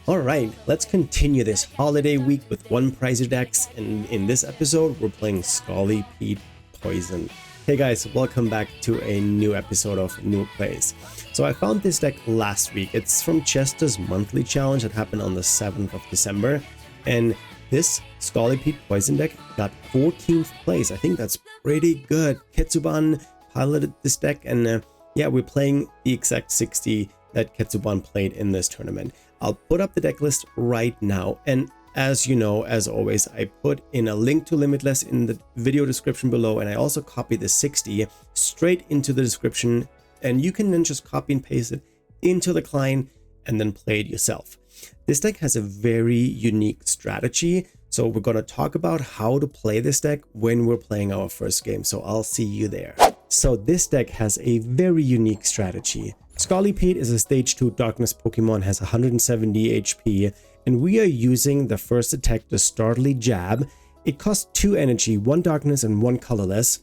Alright, let's continue this holiday week with one prizer decks, and in this episode we're playing Scolipede Poison. Hey guys, welcome back to a new episode of Noob Plays. So I found this deck last week. It's from Chester's monthly challenge that happened on the 7th of December, and this Scolipede Poison deck got 14th place. I think that's pretty good. Ketsuban piloted this deck, and yeah, we're playing the exact 60 that Ketsuban played in this tournament. I'll put up the deck list right now, and as you know, as always, I put in a link to Limitless in the video description below, and I also copy the 60 straight into the description, and you can then just copy and paste it into the client and then play it yourself. This deck has a very unique strategy, so we're going to talk about how to play this deck when we're playing our first game, so I'll see you there. So this deck has a very unique strategy. Scolipede is a stage 2 darkness Pokemon, has 170 HP, and we are using the first attack, the Dastardly Jab. It costs 2 energy, 1 darkness and 1 colorless,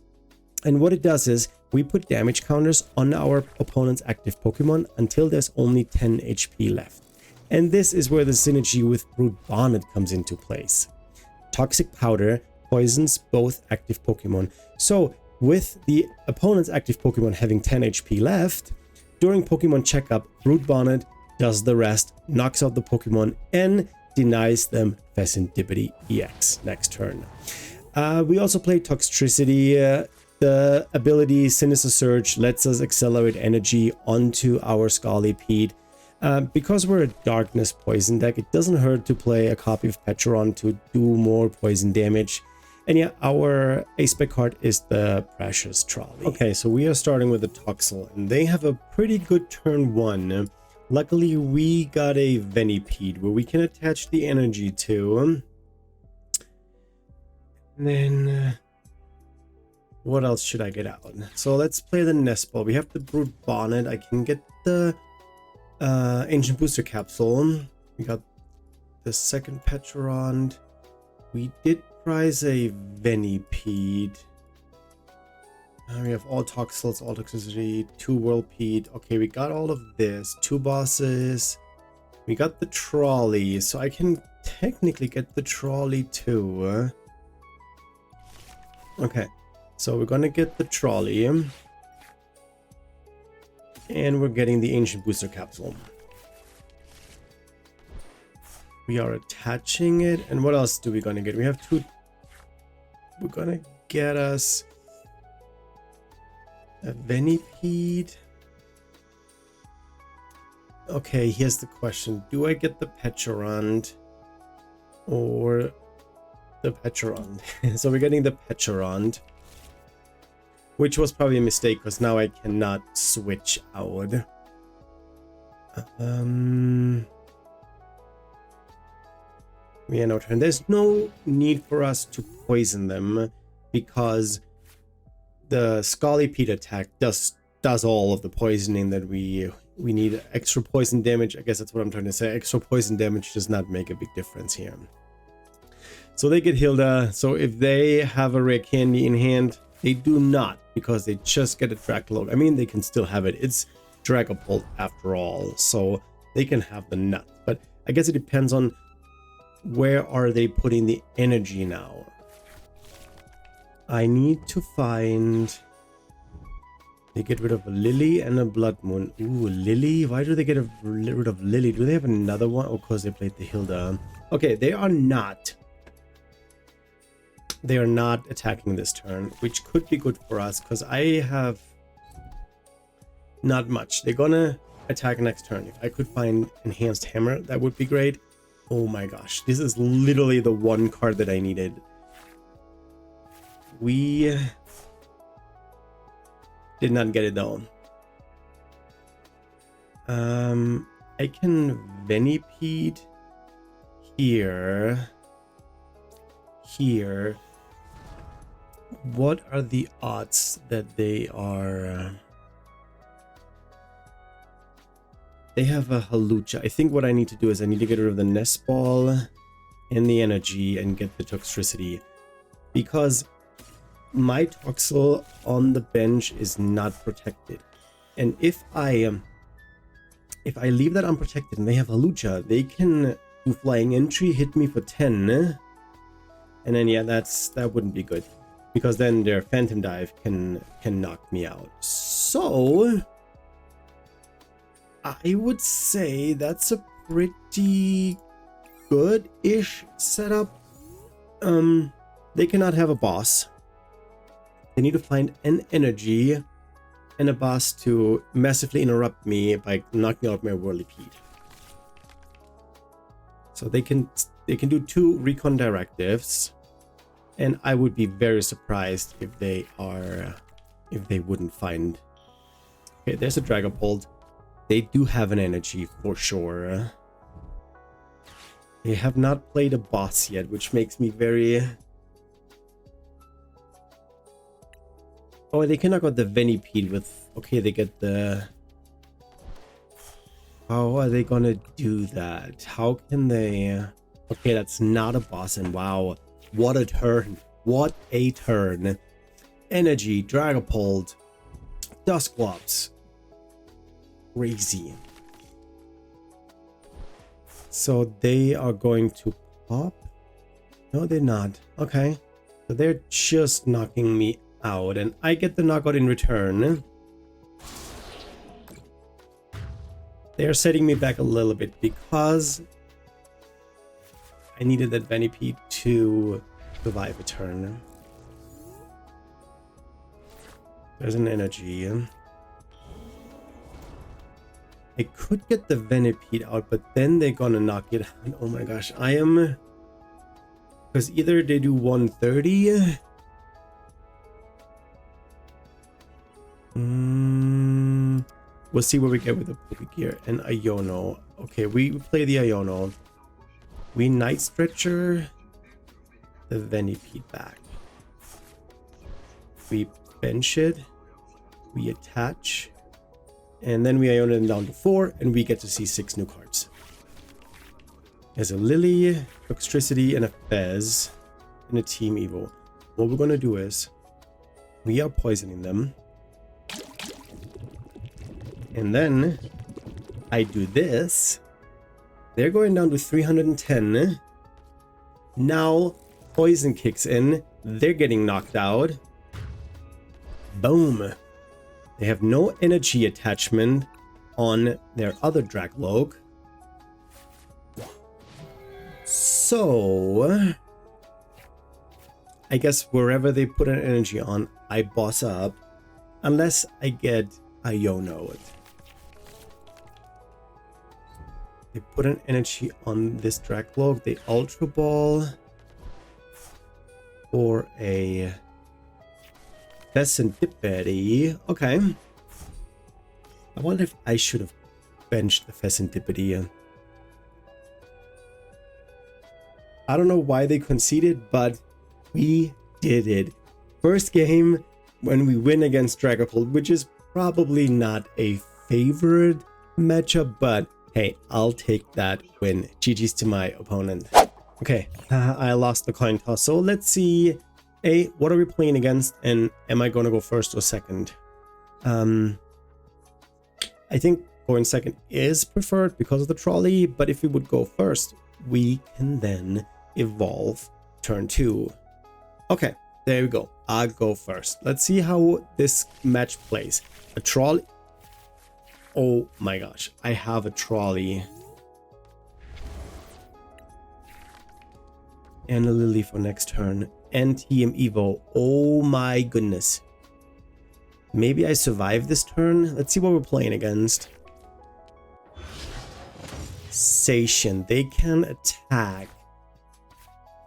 and what it does is we put damage counters on our opponent's active Pokemon until there's only 10 HP left. And this is where the synergy with Brute Bonnet comes into place. Toxic Powder poisons both active Pokemon, so with the opponent's active Pokemon having 10 HP left, during Pokemon checkup, Brute Bonnet does the rest, knocks out the Pokemon, and denies them Serendipity EX next turn. We also play Toxtricity. The ability Sinister Surge lets us accelerate energy onto our Scolipede. Because we're a Darkness Poison deck, it doesn't hurt to play a copy of Petron to do more poison damage. And yeah, our ace-spec card is the Precious Trolley. Okay, so we are starting with the Toxel, and they have a pretty good turn 1. Luckily, we got a Venipede where we can attach the energy to. And then, what else should I get out? So let's play the Nest Ball. We have the Brute Bonnet. I can get the Ancient Booster Capsule. We got the second Petron. We did prize a Venipede. We have all Toxels, all Toxicity, 2 Whirlpede. Okay, we got all of this. 2 bosses. We got the Trolley, so I can technically get the Trolley too. Okay, so we're gonna get the Trolley. And we're getting the Ancient Booster Capsule. We are attaching it, and what else do we gonna get? We have 2. We're gonna get us a Venipede. Okay, here's the question. Do I get the Petron or the Petron? So we're getting the Petron, which was probably a mistake because now I cannot switch out. We are no turn. There's no need for us to poison them because the Scolipede attack does all of the poisoning that we need. Extra poison damage, I guess that's what I'm trying to say. Extra poison damage does not make a big difference here. So they get Hilda. So if they have a rare candy in hand, they do not, because they just get a Dragapult. I mean, they can still have it. It's Dragapult after all, so they can have the nut. But I guess it depends on where are they putting the energy now. I need to find... They get rid of a Lily and a Blood Moon. Ooh, Lily? Why do they get rid of Lily? Do they have another one? Oh, because they played the Hilda. Okay, they are not attacking this turn, which could be good for us because I have not much. They're gonna attack next turn. If I could find Enhanced Hammer, that would be great. Oh my gosh, this is literally the one card that I needed. We did not get it though. I can Venipede here. What are the odds that they are... They have a Halucha. I think what I need to do is I need to get rid of the Nest Ball and the energy and get the Toxtricity, because my Toxel on the bench is not protected. And if I if I leave that unprotected and they have a Lucha, they can do flying entry, hit me for 10. And then yeah, that wouldn't be good. Because then their Phantom Dive can knock me out. So I would say that's a pretty good-ish setup. They cannot have a boss. They need to find an energy and a boss to massively interrupt me by knocking out my Whirlipede. So they can do 2 recon directives, and I would be very surprised if they wouldn't find. Okay, there's a Dragapult. They do have an energy for sure. They have not played a boss yet, which makes me very. Oh, they can knock out the Venipede with. Okay, they get the. How are they gonna do that? How can they? Okay, that's not a boss, and wow, what a turn! What a turn! Energy, Dragapult, Dusclops, crazy. So they are going to pop? No, they're not. Okay, so they're just knocking me out, and I get the knockout in return. They're setting me back a little bit because I needed that Venipede to survive a turn. There's an energy. I could get the Venipede out, but then they're gonna knock it out. Oh my gosh, I am. Because either they do 130. We'll see what we get with the Pokegear and Iono. Okay, we play the Iono. We Night Stretcher the Venipede back. We bench it. We attach. And then we Iono them down to 4, and we get to see 6 new cards. There's a Lily, Toxtricity, and a Fez in a Team Evo. What we're gonna do is we are poisoning them. And then I do this. They're going down to 310. Now poison kicks in. They're getting knocked out. Boom. They have no energy attachment on their other Dragloak. So I guess wherever they put an energy on, I boss up. Unless I get Iono. They put an energy on this Dragloak. They Ultra Ball for a Pheasantipede. Okay. I wonder if I should have benched the Pheasantipede. I don't know why they conceded, but we did it. First game when we win against Dragapult, which is probably not a favorite matchup, but hey, I'll take that win. GG's to my opponent. Okay, I lost the coin toss. So let's see, what are we playing against, and am I going to go first or second? I think going second is preferred because of the trolley, but if we would go first, we can then evolve turn 2. Okay, there we go. I'll go first. Let's see how this match plays. A trolley. Oh my gosh, I have a trolley. And a Lily for next turn. And TM Evo. Oh my goodness. Maybe I survive this turn. Let's see what we're playing against. Zacian. They can attack.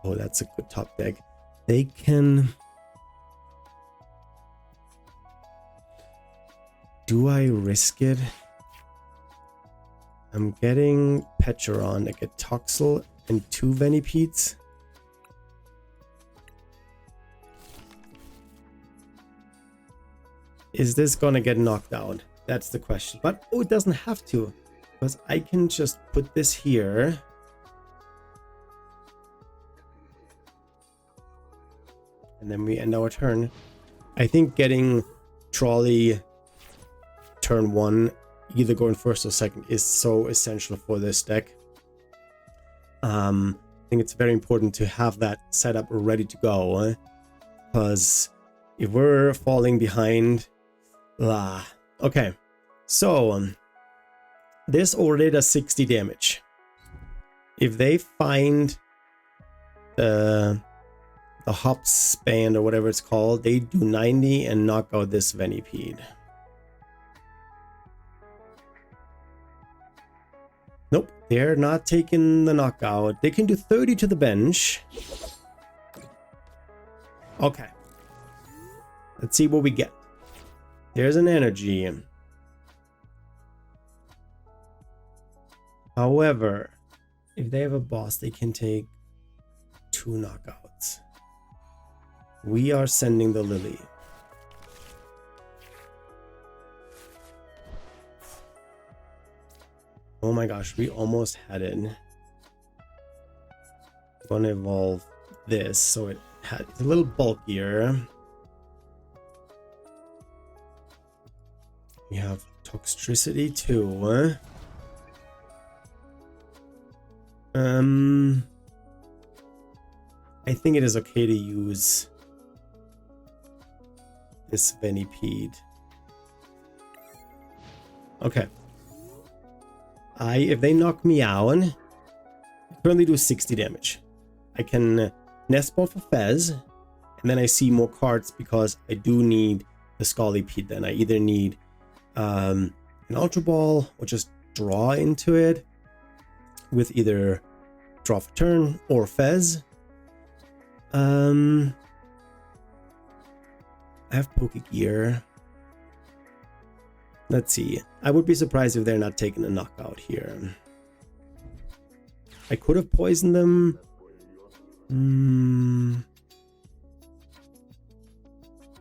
Oh, that's a good top deck. They can... Do I risk it? I'm getting Petcheron. I get Toxel and 2 Venipedes. Is this gonna get knocked out? That's the question. But oh, it doesn't have to, because I can just put this here. And then we end our turn. I think getting Trolley turn 1 either going first or second is so essential for this deck. I think it's very important to have that setup ready to go, because if we're falling behind, okay. So this already does 60 damage. If they find the hops band or whatever it's called, they do 90 and knock out this Venipede. Nope, they're not taking the knockout. They can do 30 to the bench. Okay. Let's see what we get. There's an energy. However, if they have a boss, they can take 2 knockouts. We are sending the Lily. Oh my gosh, we almost had it. I'm gonna evolve this so it's a little bulkier. We have Toxtricity too. I think it is okay to use this Venipede. Okay. If they knock me out, I currently do 60 damage. I can nest ball for Fez, and then I see more cards because I do need the Scolipede. Then I either need an Ultra Ball or just draw into it with either draw for turn or Fez. I have Pokegear. Let's see. I would be surprised if they're not taking a knockout here. I could have poisoned them.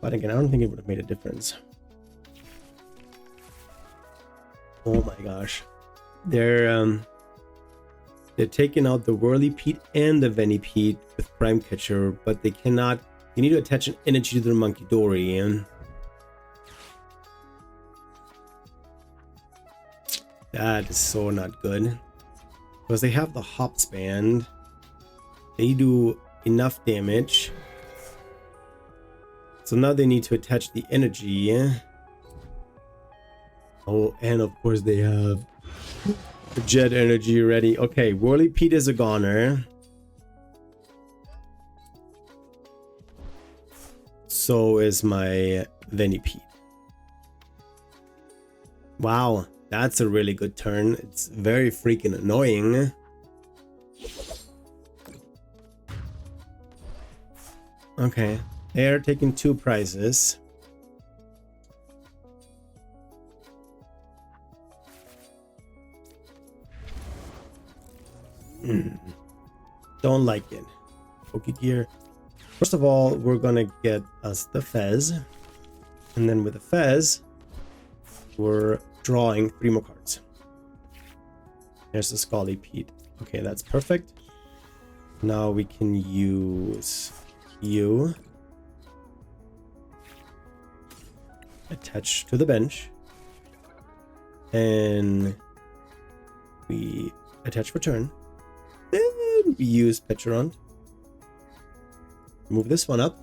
But again, I don't think it would have made a difference. Oh my gosh. They're taking out the Whirlipede and the Venipede with Prime Catcher, but they cannot. You need to attach an energy to their Monkey Dory. That is so not good. Because they have the Hops Band. They do enough damage. So now they need to attach the energy. Oh, and of course they have Jet Energy ready. Okay, Whirlipede is a goner. So is my Venipede. Wow, that's a really good turn. It's very freaking annoying. Okay, they're taking 2 prizes. Don't like it. Pokegear. First of all, we're gonna get us the Fez, and then with the Fez, we're drawing 3 more cards. There's the Scolipede. Okay, that's perfect. Now we can use you. Attach to the bench. And we attach for turn. Then we use Pecharon. Move this one up.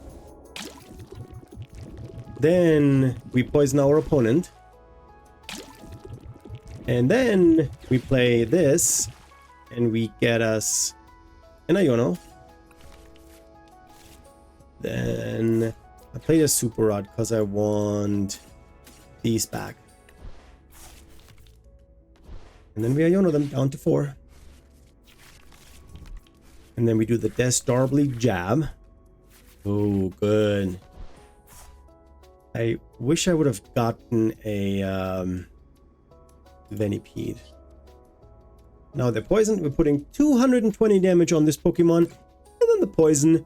Then we poison our opponent. And then we play this. And we get us an Iono. Then I played a Super Rod because I want these back. And then we Iono them down to 4. And then we do the Dastardly Jab. Oh, good. I wish I would have gotten a Venipede. Now they're poisoned. We're putting 220 damage on this Pokemon. And then the poison,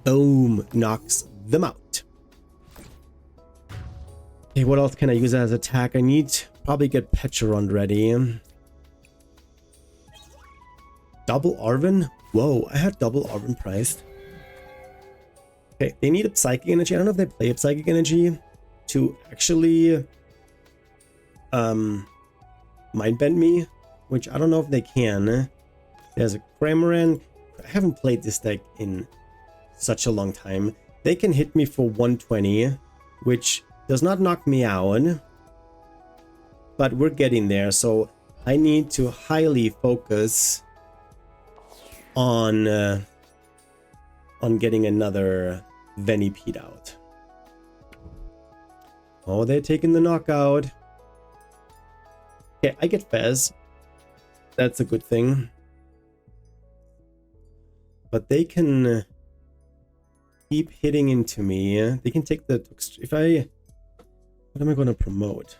boom, knocks them out. Okay, what else can I use as attack? I need to probably get Pecharon ready. Double Arven? Whoa, I had double Arven priced. Okay, they need a Psychic Energy. I don't know if they play a Psychic Energy to actually mind bend me, which I don't know if they can. There's a Cramorant. I haven't played this deck in such a long time. They can hit me for 120, which does not knock me out, but we're getting there. So I need to highly focus on getting another Venipede out. Oh, they're taking the knockout. Okay, I get Fez. That's a good thing. But they can keep hitting into me. They can take the... What am I going to promote?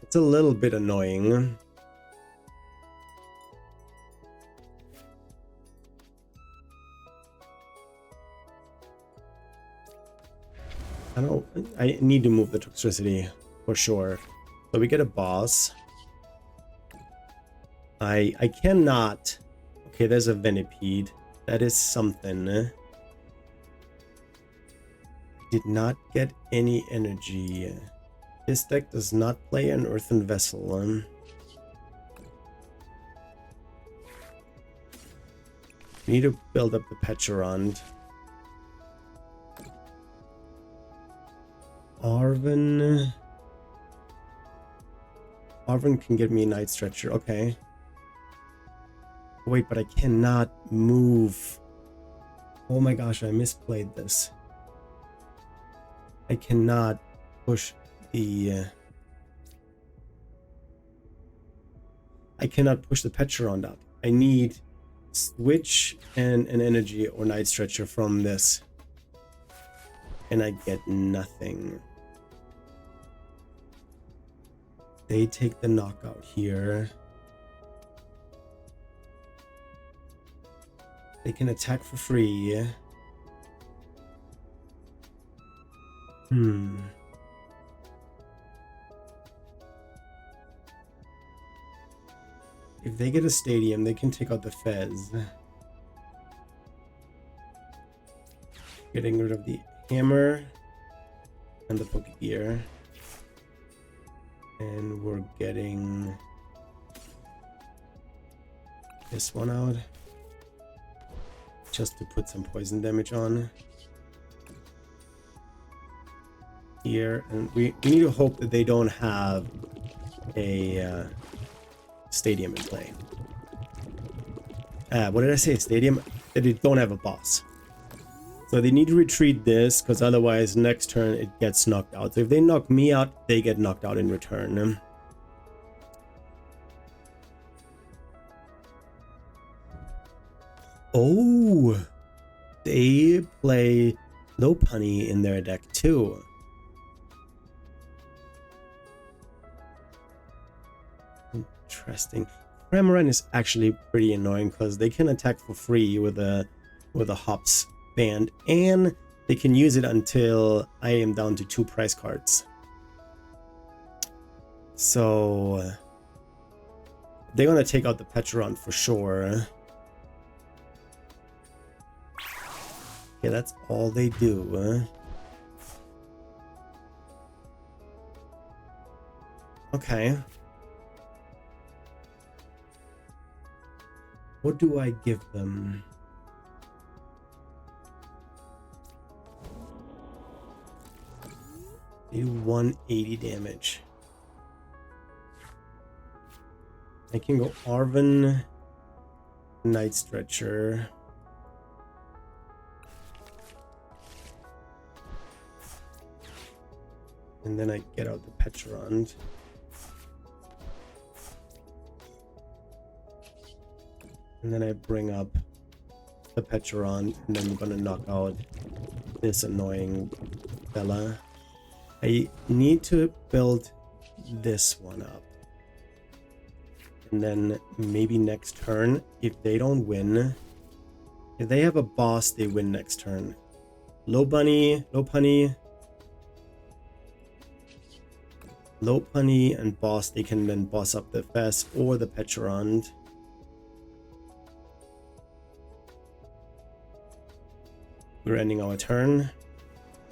It's a little bit annoying. I need to move the toxicity for sure. So we get a boss. I cannot. Okay, there's a Venipede. That is something. Did not get any energy. This deck does not play an Earthen Vessel. We need to build up the Pecherond. Arven can get me a Night Stretcher. Okay. Wait, but I cannot move. Oh my gosh, I misplayed this. I cannot push the... I cannot push the Pecherond up. I need Switch and an Energy or Night Stretcher from this. And I get nothing. They take the knockout here. They can attack for free. If they get a stadium, they can take out the Fez. Getting rid of the hammer and the Pokegear. And we're getting this one out. Just to put some poison damage on. Here. And we need to hope that they don't have a stadium in play. What did I say? Stadium? That they don't have a boss. So they need to retreat this, because otherwise next turn it gets knocked out. So if they knock me out, they get knocked out in return. Oh, they play Lopunny in their deck too. Interesting. Cramorant is actually pretty annoying because they can attack for free with a Hops band, and they can use it until I am down to 2 prize cards. So they're gonna take out the Pecherond for sure. Okay, that's all they do. Okay. What do I give them? They do 180 damage. I can go Arven, Night Stretcher. And then I get out the Pecherond. And then I bring up the Pecherond, and then we're gonna knock out this annoying fella. I need to build this one up. And then maybe next turn, if they don't win, if they have a boss, they win next turn. Lopunny, and boss, they can then boss up the Fez or the Pecherond. We're ending our turn.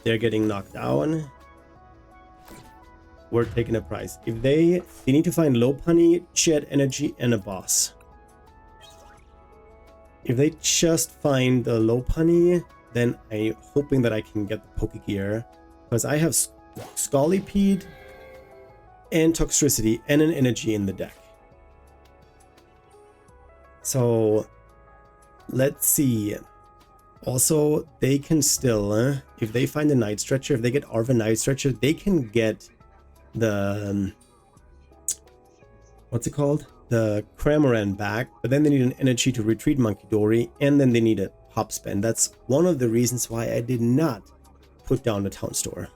They're getting knocked down. We're taking a prize. If they need to find Lopunny, Shed Energy, and a boss. If they just find the Lopunny, then I'm hoping that I can get the Pokegear. Because I have Scolipede and Toxtricity and an Energy in the deck. So let's see. Also, they can still, if they find a Night Stretcher, if they get Arven Night Stretcher, they can get the, what's it called? The Cramorant back, but then they need an Energy to retreat Monkey Dory, and then they need a Hop Spend. That's one of the reasons why I did not put down the Town Store.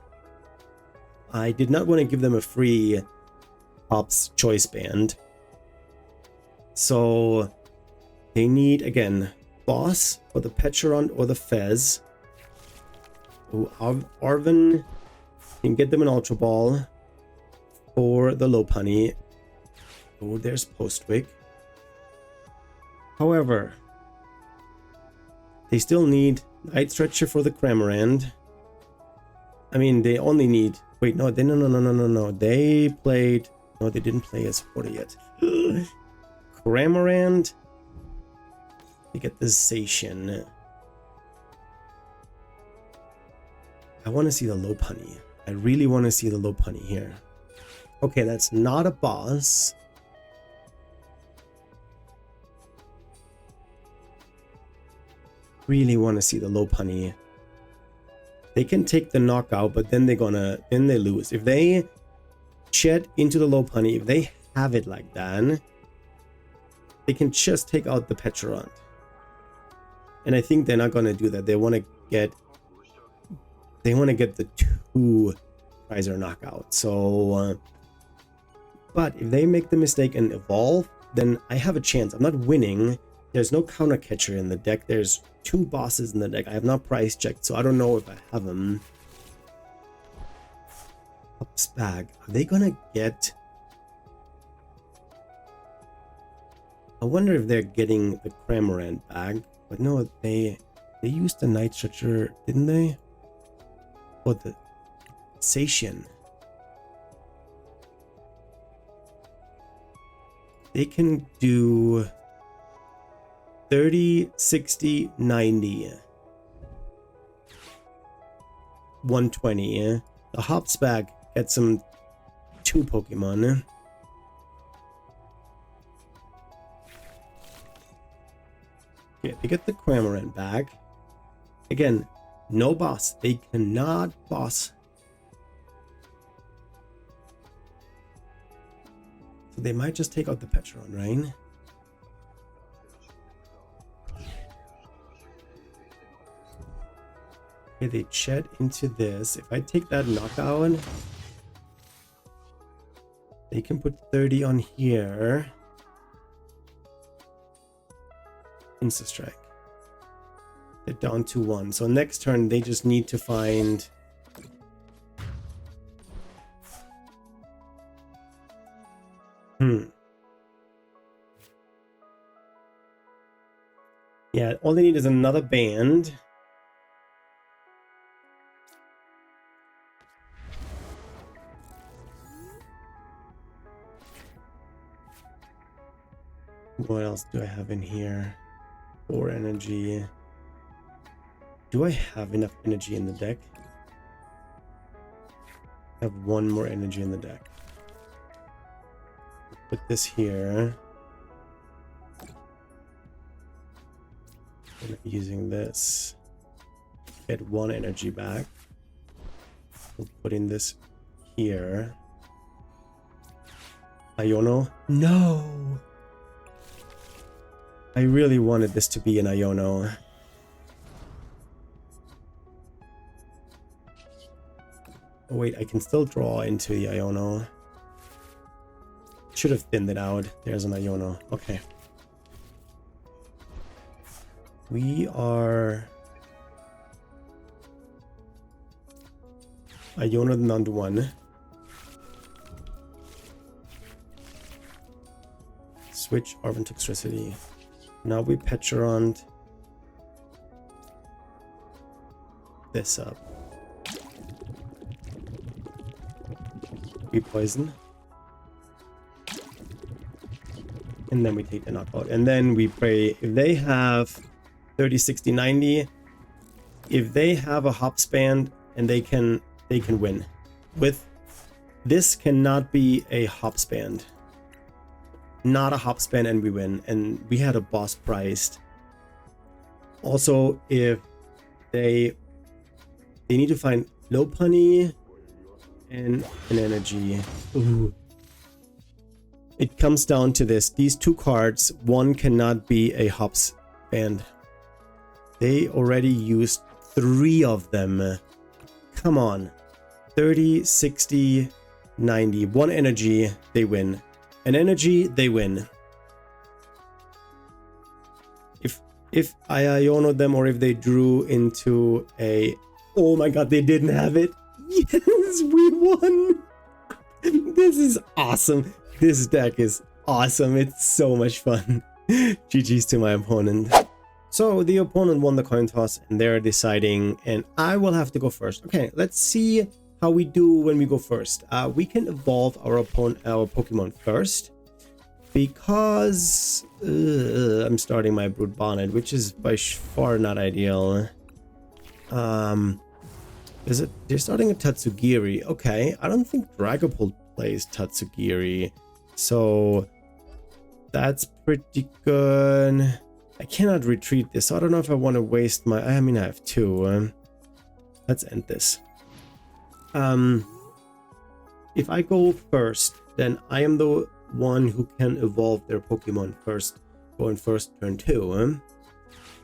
I did not want to give them a free Hops Choice Band. So they need, again, Boss or the Pecharunt or the Fez. Oh, Arven can get them an Ultra Ball for the Lopunny. Oh, there's Postwick. However, they still need Night Stretcher for the Cramorant. I mean, they only need... Wait, no, no. They played... No, they didn't play as supporter yet. Cramorant. You get the Zacian. I want to see the Lopunny. I really want to see the Lopunny here. Okay, that's not a boss. Really want to see the Lopunny. They can take the knockout, but then they lose. If they shed into the Lopunny, if they have it like that, they can just take out the Pecharunt. And I think they're not going to do that. They want to get the 2 Riser knockout. So, but if they make the mistake and evolve, then I have a chance. I'm not winning. There's no counter catcher in the deck. There's 2 bosses in the deck. I have not price checked, so I don't know if I have them. Ups bag. Are they going to get... I wonder if they're getting the Cramorant bag. But no, they used the Night Stretcher, didn't they? Or the Zacian. They can do 30, 60, 90. 120. The Hops bag gets them 2 Pokemon. Yeah, they get the Cramorant back. Again, no boss. They cannot boss. So they might just take out the Pecharunt, right? Okay, they shed into this. If I take that knockout, they can put 30 on here. Insta Strike. They're down to 1. So next turn they just need to find yeah, all they need is another band. What else do I have in here? 4 energy. Do I have enough energy in the deck? I have 1 more energy in the deck. Put this here. And using this, get 1 energy back. We'll put in this here. Iono? No! I really wanted this to be an Iono. Oh wait, I can still draw into the Iono. Should have thinned it out. There's an Iono. Okay. We are... Iono down to 1. Switch Arven Toxtricity. Now we Pecharunt. this up. We poison. And then we take the knockout. And then we pray if they have 30, 60, 90. If they have a hop span and they can win. With this cannot be a hop span. Not a hop span and we win. And we had a boss priced. Also, if they need to find low punny and an energy. Ooh. It comes down to this. These two cards, one cannot be a hop span. They already used 3 of them. Come on. 30, 60, 90. 1 energy, they win. An energy, they win. If I Iono them or if they drew into a... Oh my god, they didn't have it. Yes, we won. This is awesome. This deck is awesome. It's so much fun. GG's to my opponent. So the opponent won the coin toss and they're deciding, and I will have to go first. Okay, let's see how we do when we go first. We can evolve our Pokemon first because I'm starting my Brute Bonnet, which is by far not ideal. They're starting a Tatsugiri. Okay, I don't think Dragapult plays Tatsugiri, so that's pretty good. I cannot retreat this, so I don't know if I want to waste my... I mean, I have 2. Let's end this. If I go first, then I am the one who can evolve their Pokemon first, going first turn 2.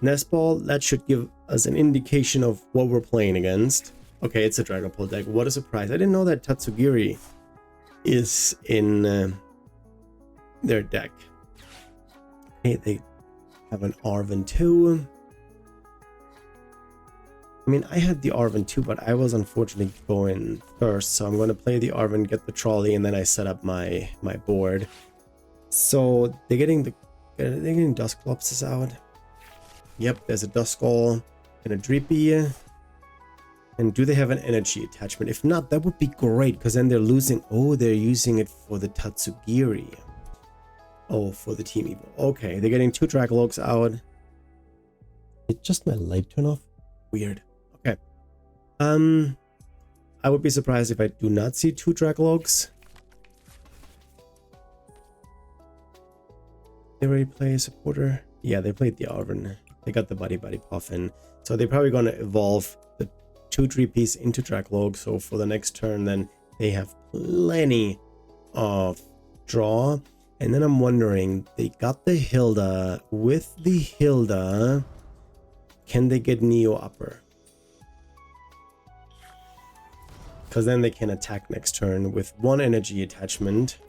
Nest Ball, that should give us an indication of what we're playing against. Okay, it's a Dragapult deck. What a surprise. I didn't know that Tatsugiri is in their deck. Okay, they have an Arven 2. I mean, I had the Arven 2, but I was unfortunately going first, so I'm going to play the Arven, get the trolley, and then I set up my board. So they're getting Dusclops out. Yep, there's a Duskull and a Drippy. And do they have an energy attachment? If not, that would be great, because then they're losing... Oh, they're using it for the Tatsugiri. Oh, for the Team Evo. Okay, they're getting 2 Dragalogs out. Did just my light turn off? Weird. Okay. I would be surprised if I do not see 2 Dragalogs. They already play a supporter? Yeah, they played the Arven. They got the Buddy Puffin. So they're probably going to evolve the 2 3-piece into Dragalog. So for the next turn, then they have plenty of draw. And then I'm wondering, they got the Hilda. With the Hilda, can they get Neo Upper? Because then they can attack next turn with 1 energy attachment.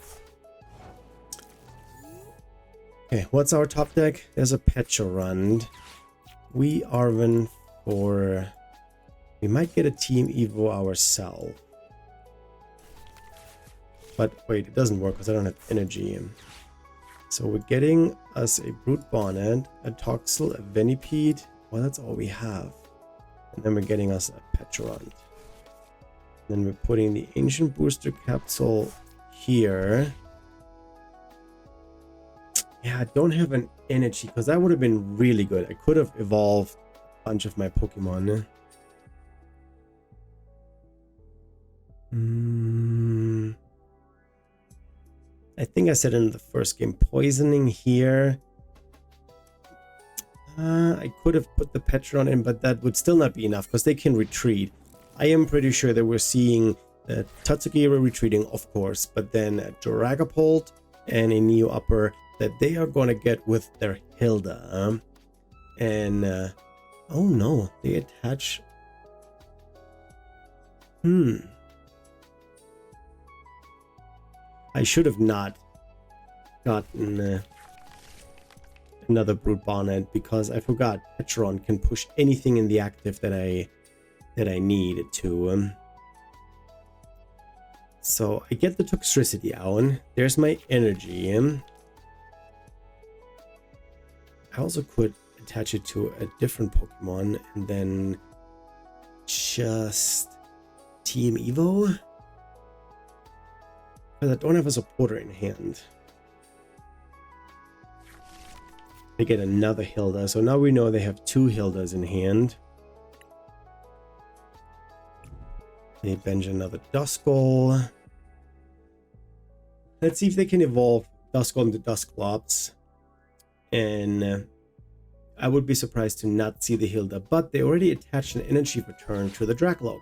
Okay, what's our top deck? There's a Petrorund. We Arven for... We might get a Team Evo ourselves. But wait, it doesn't work because I don't have energy. So we're getting us a Brute Bonnet, a Toxel, a Venipede. Well, that's all we have. And then we're getting us a Petrorund. Then we're putting the Ancient Booster Capsule here. Yeah, I don't have an energy because that would have been really good. I could have evolved a bunch of my Pokemon. I think I said in the first game, poisoning here. I could have put the Petron in, but that would still not be enough because they can retreat. I am pretty sure that we're seeing Tatsugiri retreating, of course, but then a Dragapult and a Neo Upper that they are going to get with their Hilda. And, oh no, they attach... I should have not gotten another Brute Bonnet because I forgot Petron can push anything in the active that I need to. So I get the Toxtricity out. There's my energy. I also could attach it to a different Pokemon and then just TM Evo? Because I don't have a supporter in hand. They get another Hilda, so now we know they have 2 Hildas in hand. They bench another Duskull. Let's see if they can evolve Duskull into Dusclops. And I would be surprised to not see the Hilda, but they already attached an energy return to the Dragapult.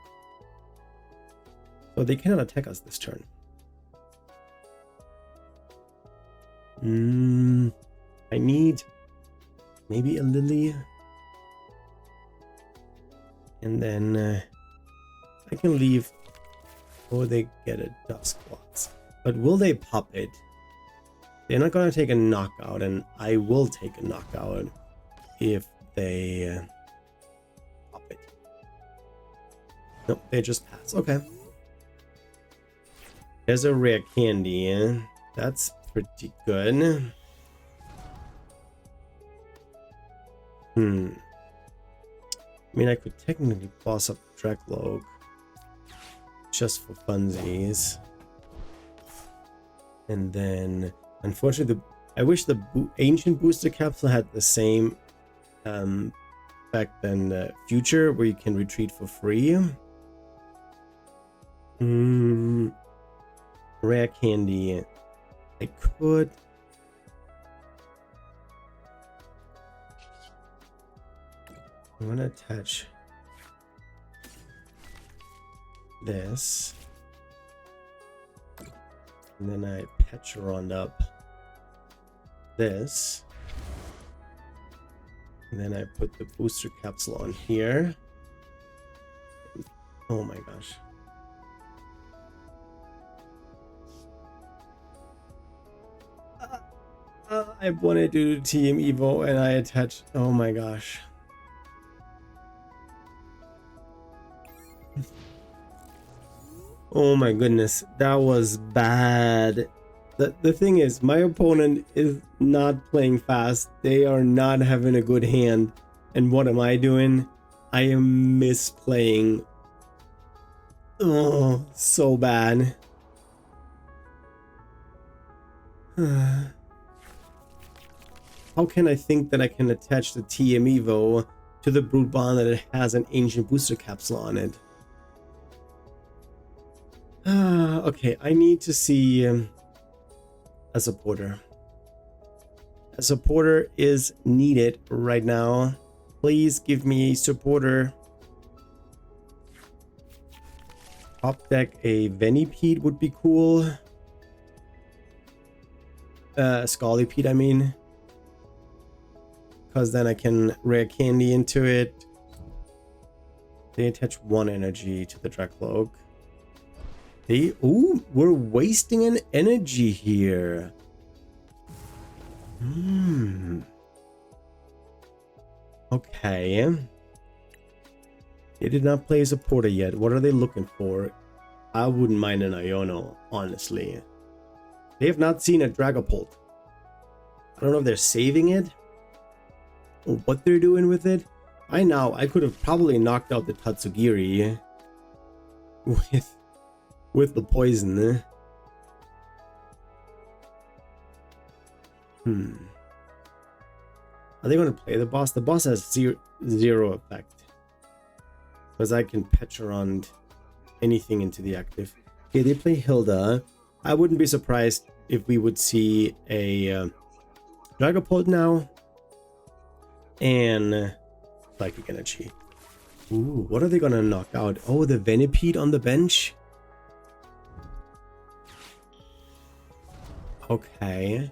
So they cannot attack us this turn. I need maybe a Lily. And then I can leave, or they get a Dusclops. But will they pop it? They're not going to take a knockout, and I will take a knockout if they pop it. Nope, they just pass. Okay. There's a rare candy. That's pretty good. I mean, I could technically boss up Dragapult just for funsies. And then, unfortunately, I wish the Ancient Booster Capsule had the same effect than the Future, where you can retreat for free. Rare candy. I could. I'm gonna attach this, and then I Petron up this, and then I put the booster capsule on here. Oh my gosh. I wanted to do Team Evo and I attached. Oh my gosh. Oh my goodness, that was bad. The thing is, my opponent is not playing fast. They are not having a good hand. And what am I doing? I am misplaying. Oh, so bad. How can I think that I can attach the TM Evo to the Brute Bonnet that it has an Ancient Booster Capsule on it? Okay, I need to see a supporter. A supporter is needed right now. Please give me a supporter. Top deck a Venipede would be cool. Scolipede, I mean. Because then I can rare candy into it. They attach 1 energy to the Dragapult. Ooh, we're wasting an energy here. Okay. They did not play a supporter yet. What are they looking for? I wouldn't mind an Iono, honestly. They have not seen a Dragapult. I don't know if they're saving it or what they're doing with it. By now, I could have probably knocked out the Tatsugiri with the poison. Are they going to play the boss? The boss has zero effect. Because I can Petron anything into the active. Okay, they play Hilda. I wouldn't be surprised if we would see a Dragapult now. And Psychic Energy. Ooh, what are they going to knock out? Oh, the Venipede on the bench? Okay.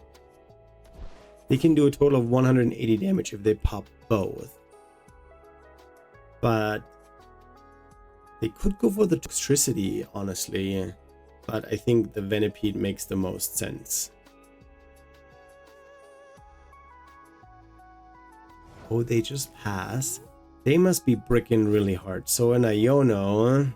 They can do a total of 180 damage if they pop both. But they could go for the Toxtricity, honestly. But I think the Venipede makes the most sense. Oh, they just pass. They must be bricking really hard. So an Iono.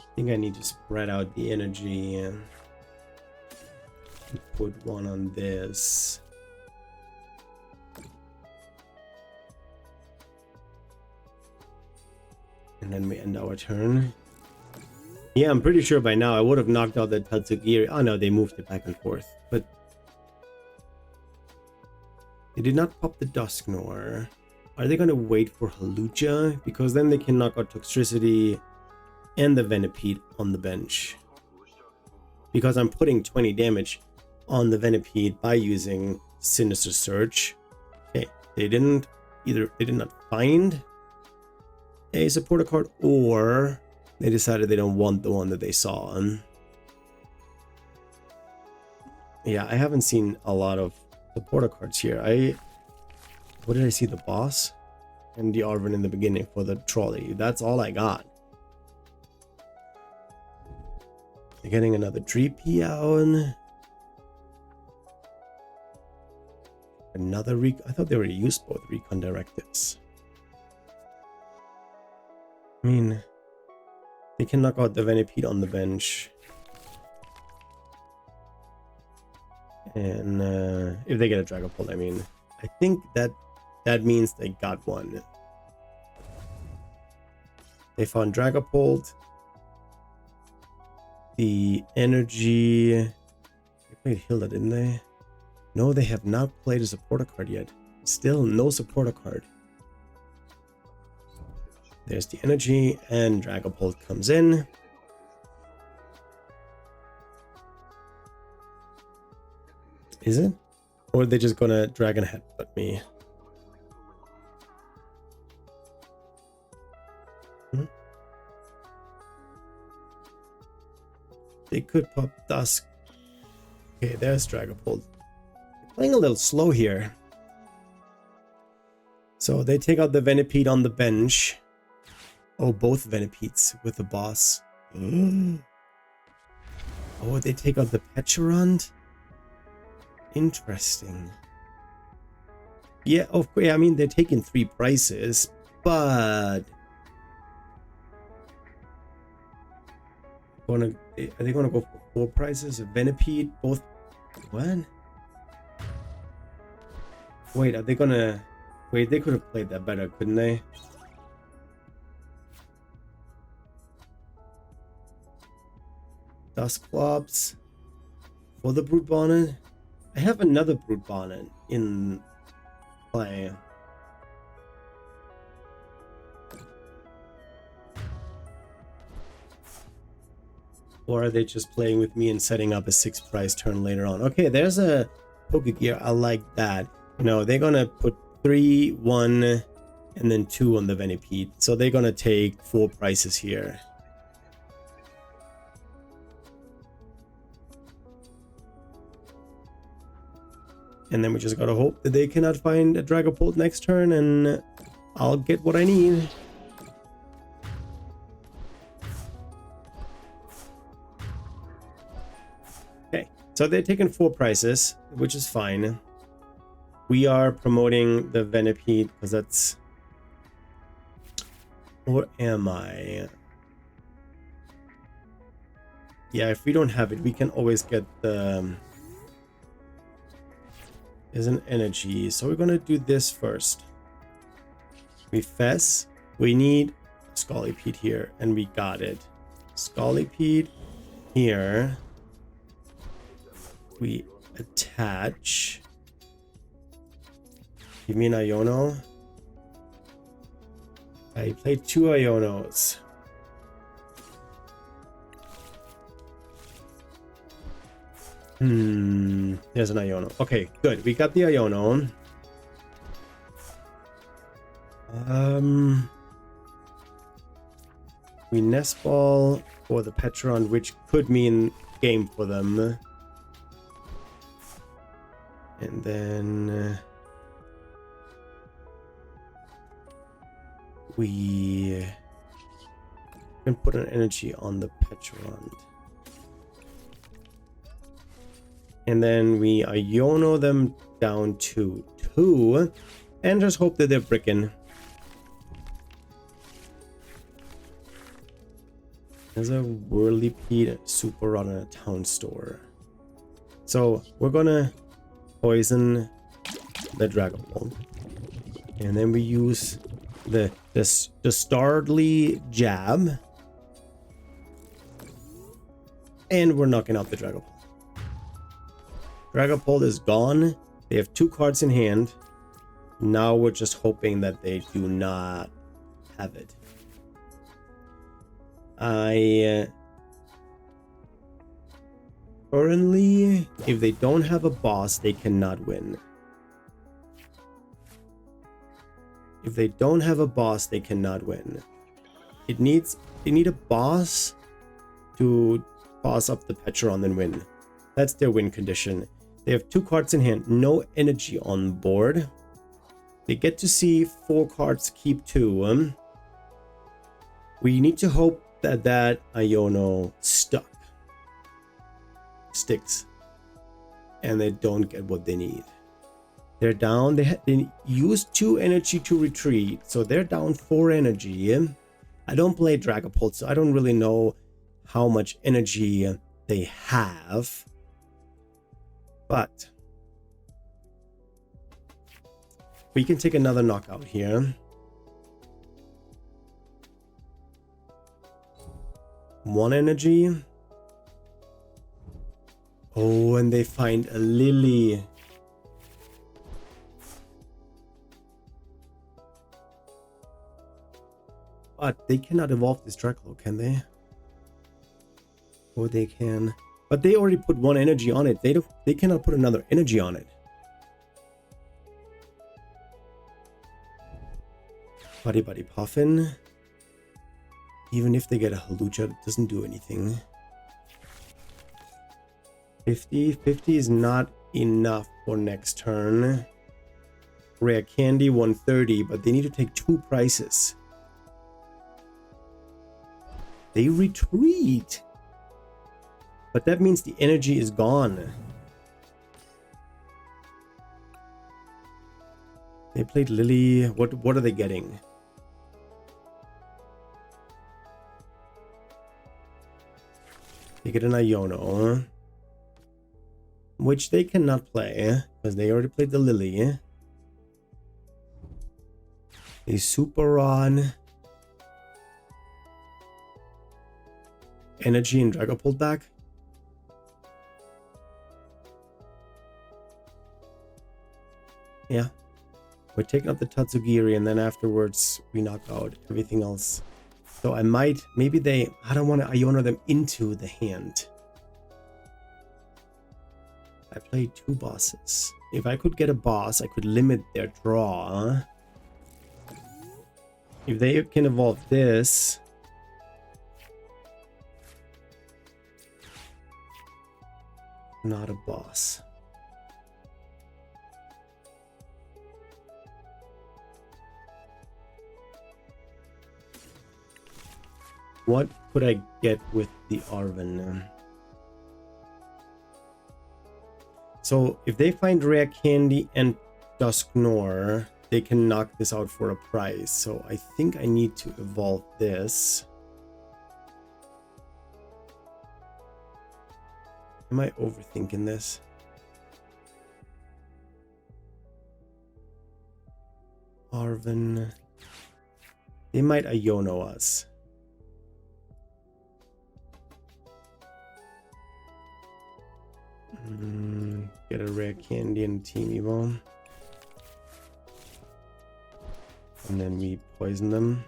I think I need to spread out the energy. put one on this. And then we end our turn. Yeah, I'm pretty sure by now I would have knocked out the Tatsugiri. Oh no, they moved it back and forth. But they did not pop the Dusknoir. Are they going to wait for Halucha? Because then they can knock out Toxtricity and the Venipede on the bench. Because I'm putting 20 damage on the Venipede by using Sinister Surge. Okay, they did not find a supporter card, or they decided they don't want the one that they saw. Yeah, I haven't seen a lot of supporter cards here. What did I see? The boss and the Arven in the beginning for the trolley. That's all I got. They're getting another Dreepy out. Another I thought they already used both Recon Directives. I mean, they can knock out the Venipede on the bench. And if they get a Dragapult, I mean, I think that means they got one. They found Dragapult. The energy. They played Hilda, didn't they? No, they have not played a supporter card yet. Still no supporter card. There's the energy, and Dragapult comes in. Is it? Or are they just gonna Dragon Headbutt me? They could pop Dusk. Okay, there's Dragapult. Playing a little slow here. So they take out the Venipede on the bench. Oh, both Venipedes with the boss. Oh, they take out the Pecherond. Interesting. Yeah, I mean, they're taking 3 prices, but are they gonna go for 4 prices? A Venipede, both. What? Wait, are they gonna? Wait, they could have played that better, couldn't they? Dusclops for the Brute Bonnet. I have another Brute Bonnet in play. Or are they just playing with me and setting up a 6 price turn later on? Okay, there's a Pokegear. I like that. No, they're gonna put 3, 1, and then 2 on the Venipede. So they're gonna take 4 prices here. And then we just gotta hope that they cannot find a Dragapult next turn, and I'll get what I need. Okay, so they're taking 4 prices, which is fine. We are promoting the Venipede because that's... Or am I? Yeah, if we don't have it, we can always get the... There's an energy, so we're gonna do this first. We Fess. We need Scolipede here, and we got it. Scolipede here. We attach. Give me an Iono. I played 2 Ionos. There's an Iono. Okay, good. We got the Iono. We Nest Ball for the Pecherond, which could mean game for them. And then we can put an energy on the Pecherond. And then we Iono them down to 2 and just hope that they're bricking. There's a Whirlipede Super Rod in a town store. So we're gonna poison the Dragapult. And then we use the Dastardly Jab. And we're knocking out the Dragapult. Dragapult is gone. They have 2 cards in hand. Now we're just hoping that they do not have it. Currently, if they don't have a boss, they cannot win. If they don't have a boss, they cannot win. They need a boss to toss up the Petron and win. That's their win condition. They have 2 cards in hand, no energy on board. They get to see 4 cards, keep 2. We need to hope that that Iono sticks, and they don't get what they need. They're down. They used 2 energy to retreat, so they're down 4 energy. I don't play Dragapult, so I don't really know how much energy they have, but we can take another knockout here. 1 energy. Oh, and they find a Lily. But they cannot evolve this Draclo, can they? Or they can. But they already put 1 energy on it. They cannot put another energy on it. Buddy Puffin. Even if they get a Halucha, it doesn't do anything. 50 is not enough for next turn. Rare Candy 130, but they need to take 2 prices. They retreat, but that means the energy is gone. They played Lily. What are they getting? They get an Iono, which they cannot play because they already played the Lily. A Super Rod. Energy and Dragapult back. Yeah. We're taking out the Tatsugiri, and then afterwards we knock out everything else. So I might, I don't want to Iono them into the hand. I played 2 bosses. If I could get a boss, I could limit their draw. If they can evolve this. Not a boss. What could I get with the Arven? So if they find Rare Candy and Dusknoir, they can knock this out for a prize. So I think I need to evolve this. Am I overthinking this? Arven. They might Iono us. Get a Rare Candy and Team Evo. And then we poison them.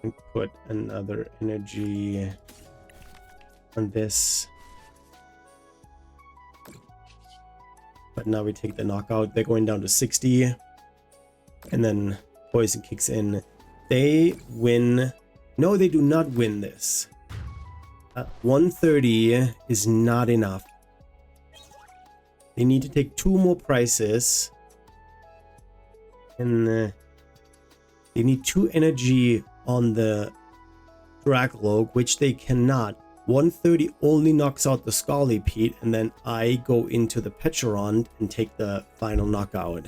And put another energy on this. But now we take the knockout. They're going down to 60. And then poison kicks in. They win. No, they do not win this. 130 is not enough. They need to take 2 more prices. And they need 2 energy on the Dracloak, which they cannot. 130 only knocks out the Scolipede, and then I go into the Petron and take the final knockout.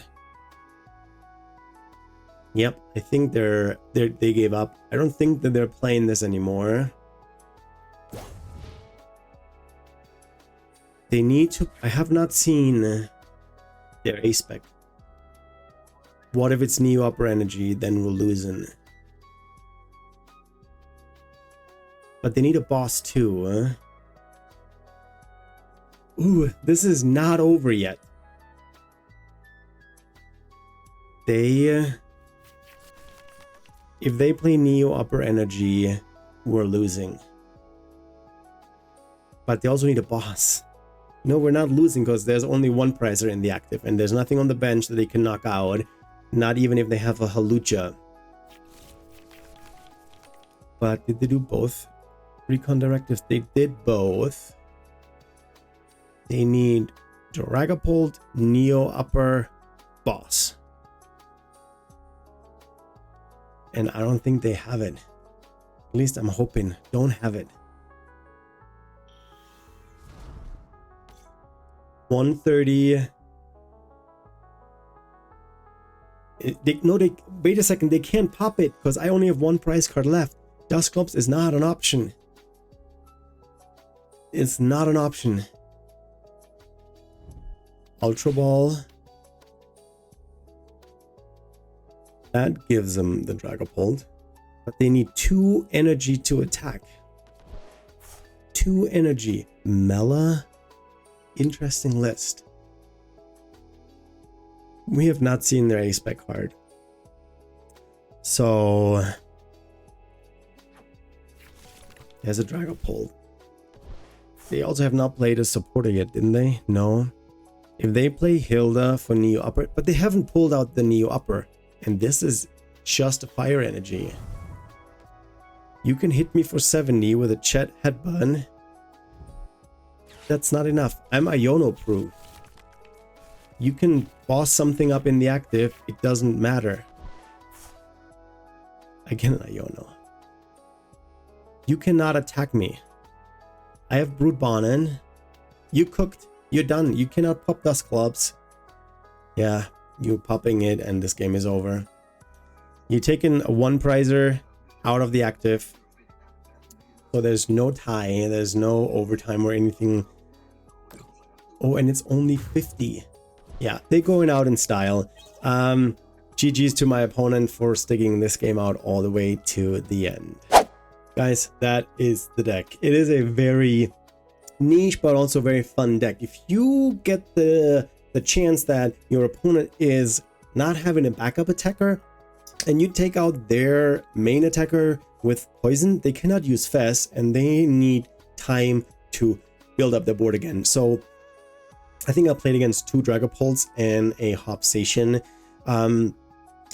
Yep, I think they gave up. I don't think that they're playing this anymore. They need to... I have not seen their A-spec. What if it's Neo Upper Energy? Then we're losing. But they need a boss too, huh? Ooh, this is not over yet. If they play Neo Upper Energy, we're losing. But they also need a boss. No, we're not losing because there's only one prizer in the active, and there's nothing on the bench that they can knock out. Not even if they have a Halucha. But did they do both? Recon directives, they did both. They need Dragapult, Neo Upper, boss. And I don't think they have it. At least I'm hoping. Don't have it. 130. Wait a second. They can't pop it because I only have one prize card left. Dusclops is not an option. It's not an option. Ultra Ball. That gives them the Dragapult. But they need 2 energy to attack. 2 energy. Mela. Interesting list. We have not seen their A-spec card. So... there's a Dragapult. They also have not played a supporter yet, didn't they? No. If they play Hilda for Neo Upper... but they haven't pulled out the Neo Upper. And this is just a fire energy. You can hit me for 70 with a Chet Headbutt. That's not enough. I'm Iono proof. You can boss something up in the active. It doesn't matter. Again, Iono. You cannot attack me. I have Brute Bonnet. You cooked. You're done. You cannot pop Dusclops. Yeah, you're popping it and this game is over. You're taking a 1 prizer out of the active. So there's no tie. There's no overtime or anything. Oh, and it's only 50. Yeah, they're going out in style. GG's to my opponent for sticking this game out all the way to the end. Guys, that is the deck. It is a very niche but also very fun deck. If you get the chance that your opponent is not having a backup attacker and you take out their main attacker with poison, they cannot use Fez and they need time to build up their board again. So I think I played against 2 Dragapults and a Zacian.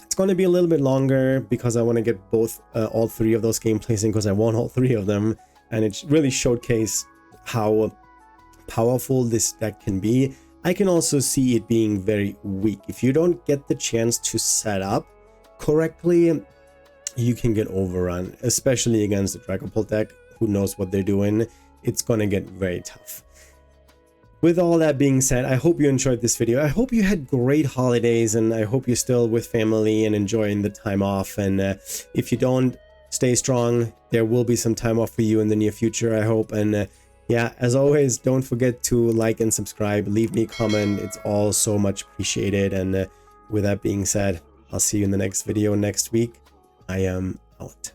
It's going to be a little bit longer because I want to get both all 3 of those gameplays in because I won all 3 of them, and it really showcased how powerful this deck can be. I can also see it being very weak. If you don't get the chance to set up correctly, you can get overrun, especially against the Dragapult deck. Who knows what they're doing? It's going to get very tough. With all that being said, I hope you enjoyed this video. I hope you had great holidays, and I hope you're still with family and enjoying the time off. And if you don't, stay strong. There will be some time off for you in the near future, I hope. And yeah, as always, don't forget to like and subscribe. Leave me a comment. It's all so much appreciated. And with that being said, I'll see you in the next video next week. I am out.